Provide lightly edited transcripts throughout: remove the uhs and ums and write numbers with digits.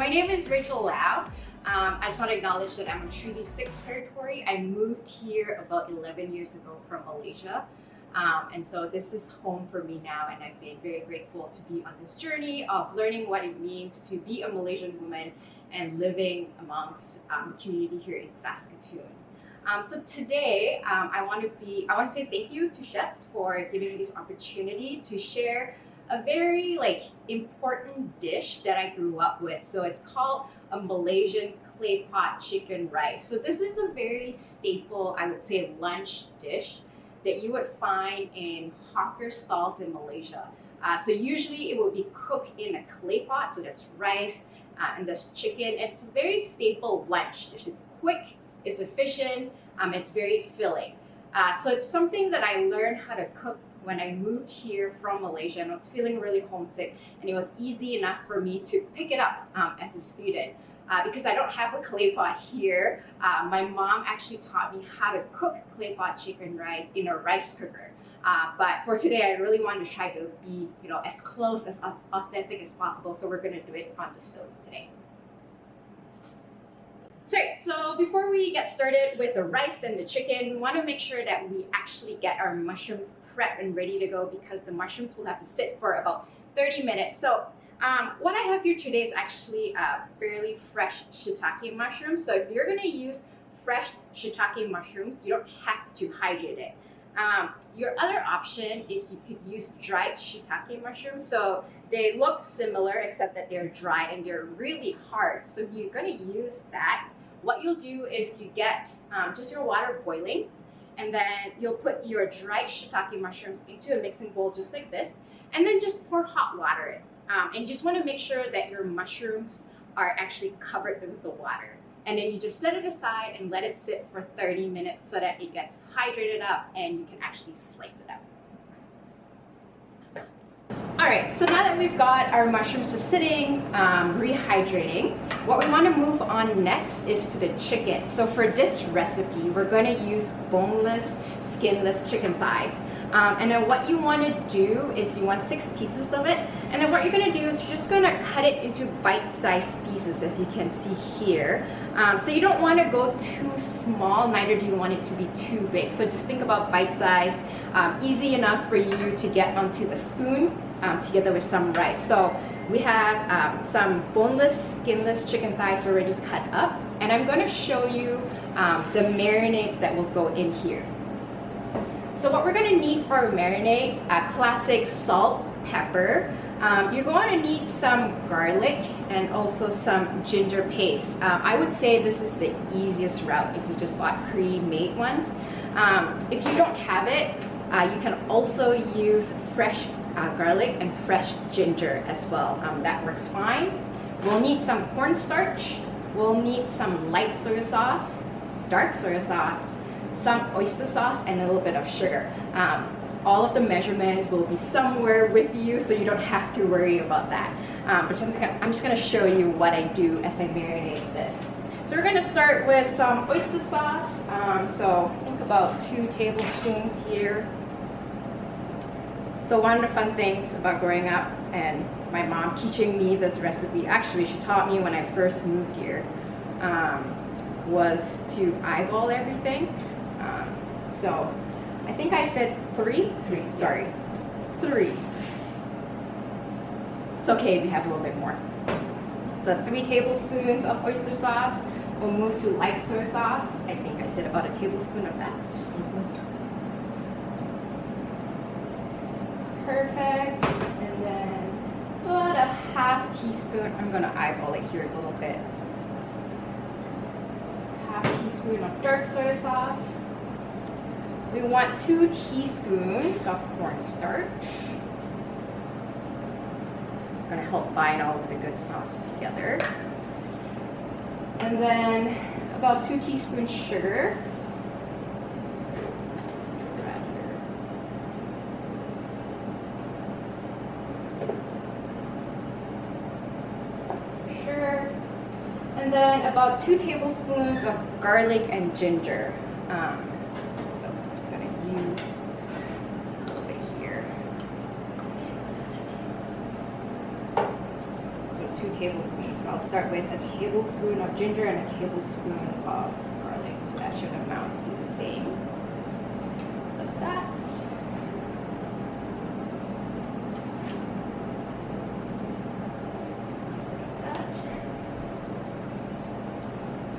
My name is Rachelle Low. I just want to acknowledge that I'm on Treaty 6 territory. I moved here about 11 years ago from Malaysia. And so this is home for me now, and I've been very grateful to be on this journey of learning what it means to be a Malaysian woman and living amongst the community here in Saskatoon. So today, I want to say thank you to chefs for giving me this opportunity to share a very important dish that I grew up with. So it's called a Malaysian clay pot chicken rice. So this is a very staple, I would say, lunch dish that you would find in hawker stalls in Malaysia. So usually it will be cooked in a clay pot. So there's rice and there's chicken. And it's a very staple lunch dish. It's quick, it's efficient, it's very filling. So it's something that I learned how to cook when I moved here from Malaysia, and I was feeling really homesick, and it was easy enough for me to pick it up as a student. Because I don't have a clay pot here, my mom actually taught me how to cook clay pot chicken rice in a rice cooker. But for today, I really want to try to be as close, as authentic as possible, so we're going to do it on the stove today. So before we get started with the rice and the chicken, we want to make sure that we actually get our mushrooms prepped and ready to go, because the mushrooms will have to sit for about 30 minutes. So what I have here today is actually a fairly fresh shiitake mushroom. So if you're going to use fresh shiitake mushrooms, you don't have to hydrate it. Your other option is you could use dried shiitake mushrooms. So they look similar except that they're dry and they're really hard. So if you're going to use that, what you'll do is you get just your water boiling, and then you'll put your dried shiitake mushrooms into a mixing bowl just like this, and then just pour hot water in. And you just want to make sure that your mushrooms are actually covered with the water. And then you just set it aside and let it sit for 30 minutes so that it gets hydrated up and you can actually slice it up. Alright, so now that we've got our mushrooms just sitting, rehydrating, what we want to move on next is to the chicken. So for this recipe, we're going to use boneless, skinless chicken thighs. And then what you want to do is you want 6 pieces of it. And then what you're going to do is you're just going to cut it into bite-sized pieces, as you can see here. So you don't want to go too small, neither do you want it to be too big. So just think about bite-size, easy enough for you to get onto a spoon together with some rice. So we have some boneless, skinless chicken thighs already cut up. And I'm going to show you the marinades that will go in here. So what we're going to need for our marinade, classic salt, pepper. You're going to need some garlic and also some ginger paste. I would say this is the easiest route if you just bought pre-made ones. If you don't have it, you can also use fresh garlic and fresh ginger as well. That works fine. We'll need some cornstarch. We'll need some light soy sauce, dark soy sauce, some oyster sauce, and a little bit of sugar. All of the measurements will be somewhere with you, so you don't have to worry about that. But I'm just going to show you what I do as I marinate this. So we're going to start with some oyster sauce. So think about 2 tablespoons here. So one of the fun things about growing up and my mom teaching me this recipe, actually she taught me when I first moved here, was to eyeball everything. So I think I said 3. Sorry, 3. It's okay if you have a little bit more. So 3 tablespoons of oyster sauce. We'll move to light soy sauce. I think I said about a tablespoon of that. Perfect. And then about a half teaspoon. I'm going to eyeball it here a little bit. Half teaspoon of dark soy sauce. We want 2 teaspoons of cornstarch. It's going to help bind all of the good sauce together. And then about 2 teaspoons sugar. Sugar. And then about 2 tablespoons of garlic and ginger. Use a little bit here. So 2 tablespoons. So I'll start with a tablespoon of ginger and a tablespoon of garlic. So that should amount to the same. Like that.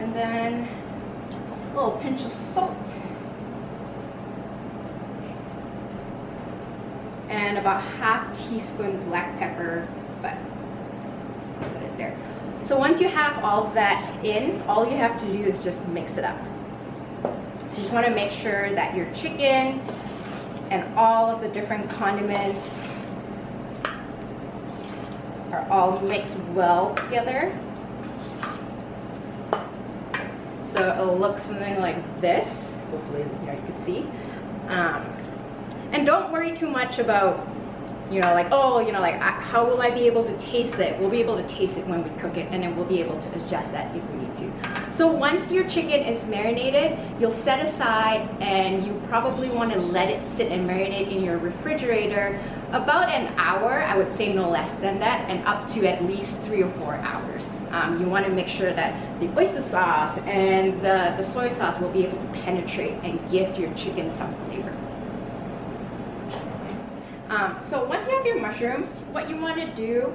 And then a little pinch of salt. And about half teaspoon black pepper, but I'm just gonna put it there. So once you have all of that in, all you have to do is just mix it up. So you just wanna make sure that your chicken and all of the different condiments are all mixed well together. So it'll look something like this. Hopefully, you can see. And don't worry too much about, how will I be able to taste it? We'll be able to taste it when we cook it, and then we'll be able to adjust that if we need to. So once your chicken is marinated, you'll set aside, and you probably want to let it sit and marinate in your refrigerator about an hour. I would say no less than that, and up to at least 3 or 4 hours. You want to make sure that the oyster sauce and the soy sauce will be able to penetrate and give your chicken some flavor. So once you have your mushrooms, what you want to do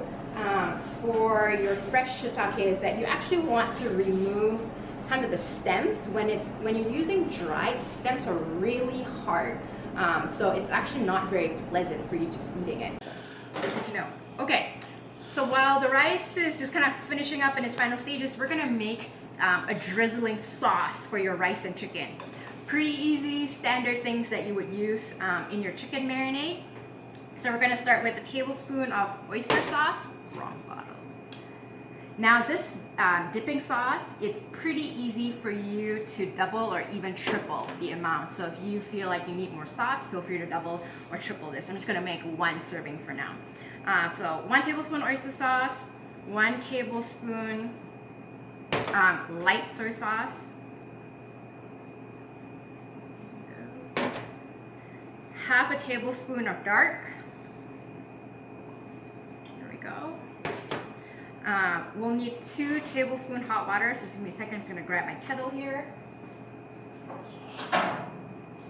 for your fresh shiitake is that you actually want to remove kind of the stems. When you're using dry, the stems are really hard. So it's actually not very pleasant for you to be eating it. Good to know. Okay, so while the rice is just kind of finishing up in its final stages, we're gonna make a drizzling sauce for your rice and chicken. Pretty easy, standard things that you would use in your chicken marinade. So we're gonna start with a tablespoon of oyster sauce, wrong bottle. Now this dipping sauce, it's pretty easy for you to double or even triple the amount. So if you feel like you need more sauce, feel free to double or triple this. I'm just gonna make 1 serving for now. So 1 tablespoon oyster sauce, 1 tablespoon light soy sauce, half a tablespoon of dark. Here we go. We'll need 2 tablespoons hot water. So just give me a second. I'm just gonna grab my kettle here.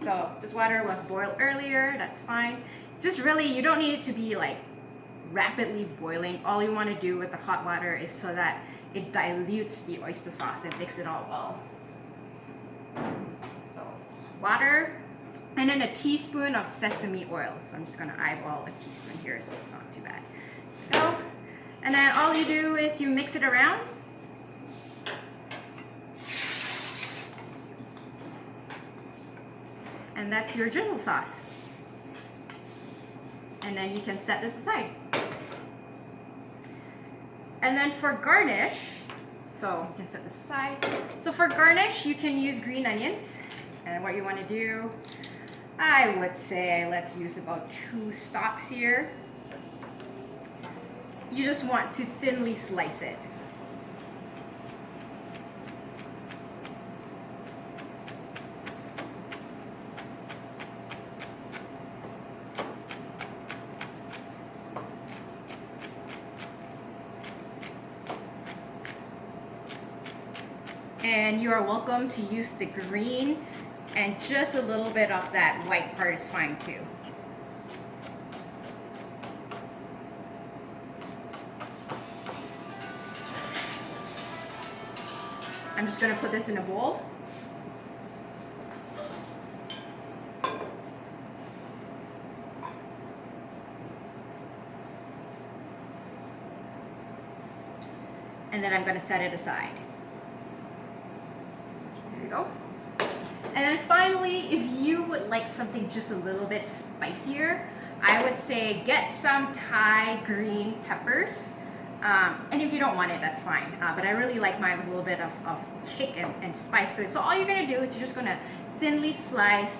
So this water was boiled earlier. That's fine. Just really, you don't need it to be like rapidly boiling. All you want to do with the hot water is so that it dilutes the oyster sauce and mix it all well. So water. And then a teaspoon of sesame oil. So I'm just gonna eyeball a teaspoon here, so not too bad. Go. And then all you do is you mix it around. And that's your drizzle sauce. And then you can set this aside. And then for garnish, so you can set this aside. So for garnish, you can use green onions. And what you want to do, I would say let's use about 2 stalks here. You just want to thinly slice it. And you are welcome to use the green, and just a little bit of that white part is fine too. I'm just gonna put this in a bowl. And then I'm gonna set it aside. There you go. And then finally, if you would like something just a little bit spicier, I would say get some Thai green peppers. And if you don't want it, that's fine. But I really like mine with a little bit of kick and spice to it. So all you're gonna do is you're just gonna thinly slice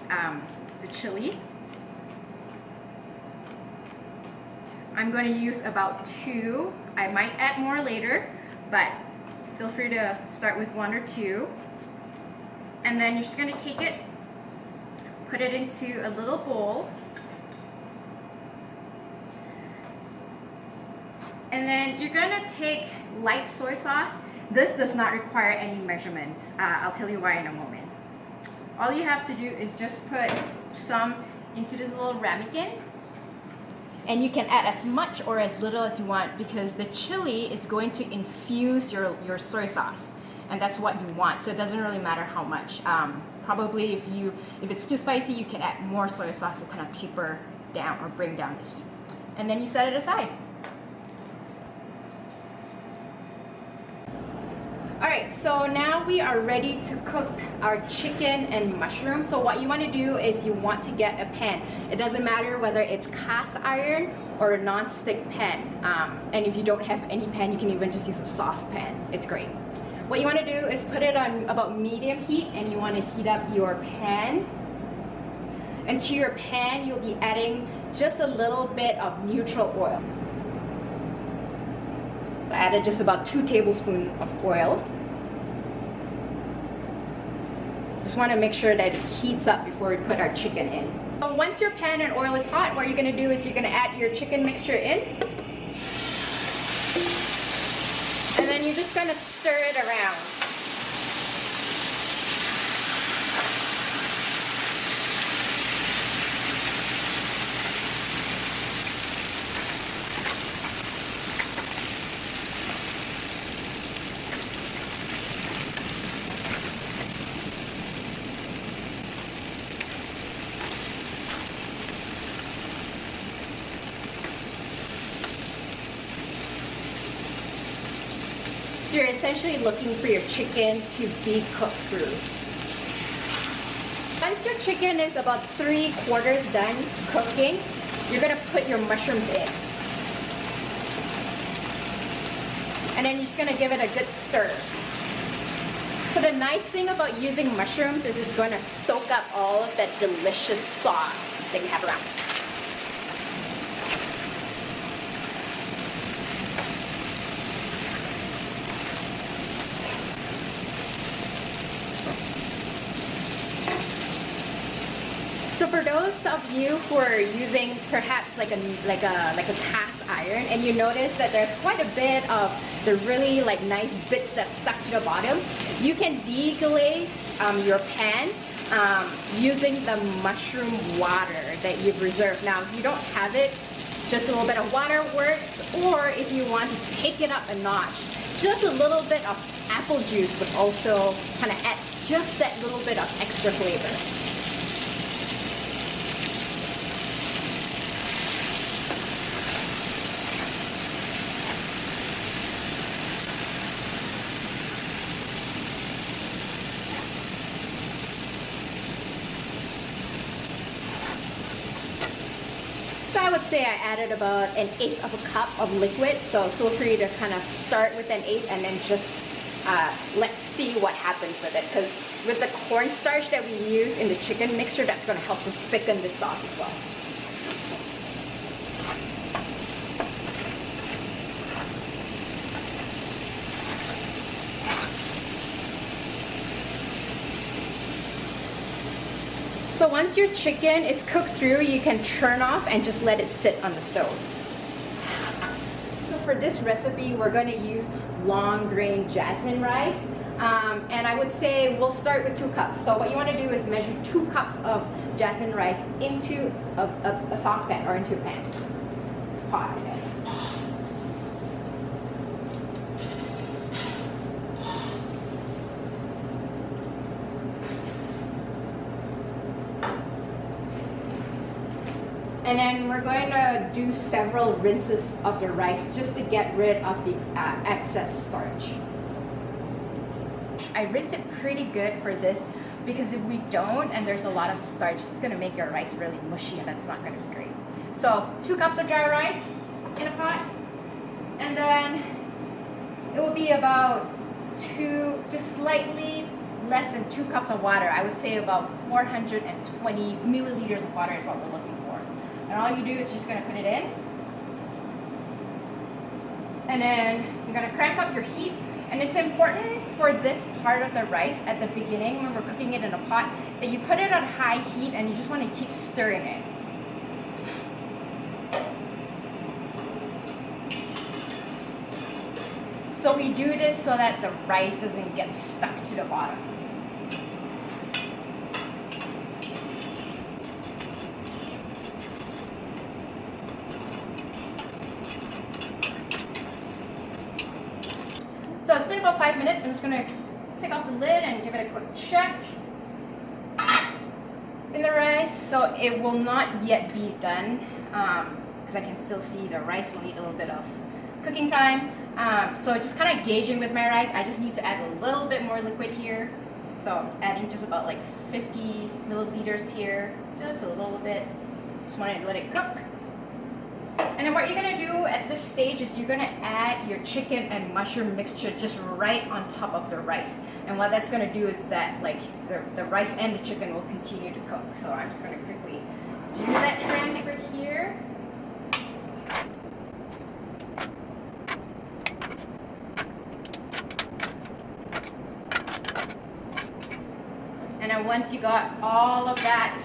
the chili. I'm gonna use about 2. I might add more later, but feel free to start with 1 or 2. And then you're just gonna take it, put it into a little bowl. And then you're gonna take light soy sauce. This does not require any measurements. I'll tell you why in a moment. All you have to do is just put some into this little ramekin. And you can add as much or as little as you want because the chili is going to infuse your soy sauce. And that's what you want. So it doesn't really matter how much. Probably if it's too spicy, you can add more soy sauce to kind of taper down or bring down the heat. And then you set it aside. Alright, so now we are ready to cook our chicken and mushroom. So what you want to do is you want to get a pan. It doesn't matter whether it's cast iron or a non-stick pan. And if you don't have any pan, you can even just use a saucepan. It's great. What you want to do is put it on about medium heat, and you want to heat up your pan. And to your pan, you'll be adding just a little bit of neutral oil. So I added just about 2 tablespoons of oil. Just want to make sure that it heats up before we put our chicken in. So once your pan and oil is hot, what you're going to do is you're going to add your chicken mixture in. And then you're just going to stir it around. So you're essentially looking for your chicken to be cooked through. Once your chicken is about 3/4 done cooking, you're gonna put your mushrooms in. And then you're just gonna give it a good stir. So the nice thing about using mushrooms is it's gonna soak up all of that delicious sauce that you have around. So for those of you who are using perhaps like a cast iron, and you notice that there's quite a bit of the really nice bits that stuck to the bottom, you can deglaze your pan using the mushroom water that you've reserved. Now, if you don't have it, just a little bit of water works, or if you want to take it up a notch, just a little bit of apple juice would also kind of add just that little bit of extra flavor. So I would say I added about 1/8 of a cup of liquid, so feel free to kind of start with 1/8 and then just let's see what happens with it, because with the cornstarch that we use in the chicken mixture, that's going to help to thicken the sauce as well. So once your chicken is cooked through, you can turn off and just let it sit on the stove. So for this recipe, we're going to use long grain jasmine rice. And I would say we'll start with 2 cups. So what you want to do is measure 2 cups of jasmine rice into a saucepan or into a pan. Pot, I guess. And then we're going to do several rinses of the rice just to get rid of the excess starch. I rinse it pretty good for this, because if we don't and there's a lot of starch, it's going to make your rice really mushy, and that's not going to be great. So 2 cups of dry rice in a pot, and then it will be about just slightly less than 2 cups of water. I would say about 420 milliliters of water is what we're looking for. And all you do is you're just going to put it in. And then you're going to crank up your heat. And it's important for this part of the rice at the beginning when we're cooking it in a pot that you put it on high heat and you just want to keep stirring it. So we do this so that the rice doesn't get stuck to the bottom. So it's been about 5 minutes. I'm just gonna take off the lid and give it a quick check in the rice. So it will not yet be done because I can still see the rice will need a little bit of cooking time. So just kind of gauging with my rice, I just need to add a little bit more liquid here. So adding just about like 50 milliliters here, just a little bit. Just want to let it cook. And then what you're gonna do at this stage is you're gonna add your chicken and mushroom mixture just right on top of the rice. And what that's gonna do is that like the rice and the chicken will continue to cook. So I'm just gonna quickly do that transfer here. And then once you got all of that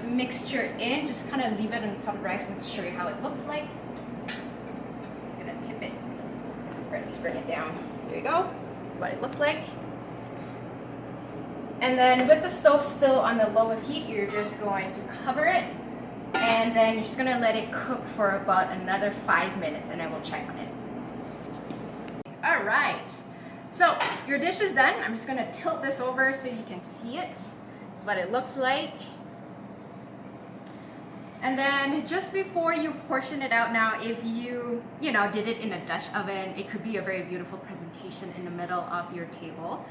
mixture in, just kind of leave it on top of the rice. I'm going to show you how it looks like. I'm going to tip it, or at least bring it down. There you go. This is what it looks like. And then with the stove still on the lowest heat, you're just going to cover it, and then you're just going to let it cook for about another 5 minutes, and then we'll check on it. All right. So your dish is done. I'm just going to tilt this over so you can see it. This is what it looks like. And then just before you portion it out, now if you did it in a Dutch oven, it could be a very beautiful presentation in the middle of your table.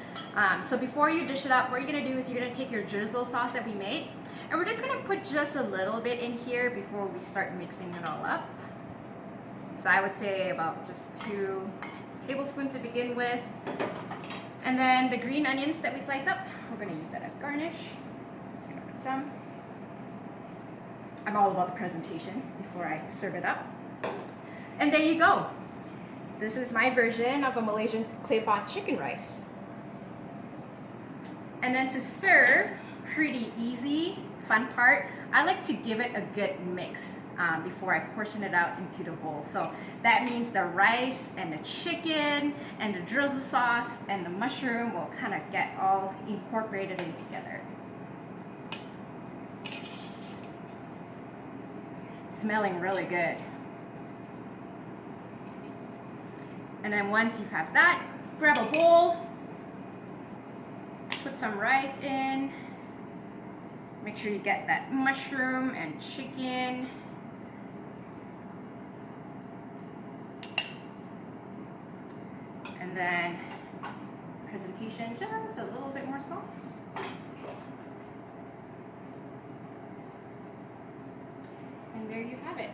So before you dish it up, what you're gonna do is you're gonna take your drizzle sauce that we made, and we're just gonna put just a little bit in here before we start mixing it all up. So I would say about just 2 tablespoons to begin with. And then the green onions that we slice up, we're gonna use that as garnish. So I'm just gonna put some. I'm all about the presentation before I serve it up. And there you go. This is my version of a Malaysian clay pot chicken rice. And then to serve, pretty easy. Fun part, I like to give it a good mix before I portion it out into the bowl. So that means the rice and the chicken and the drizzle sauce and the mushroom will kind of get all incorporated in together. Smelling really good. And then once you have that, grab a bowl, put some rice in, make sure you get that mushroom and chicken. And then presentation, just a little bit more sauce. And there you have it.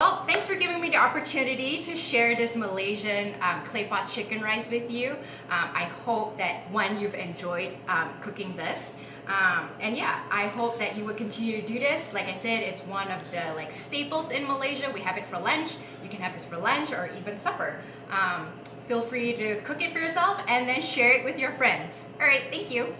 Well, thanks for giving me the opportunity to share this Malaysian clay pot chicken rice with you. I hope that you've enjoyed cooking this. And yeah, I hope that you would continue to do this. Like I said, it's one of the staples in Malaysia. We have it for lunch. You can have this for lunch or even supper. Feel free to cook it for yourself and then share it with your friends. All right, thank you.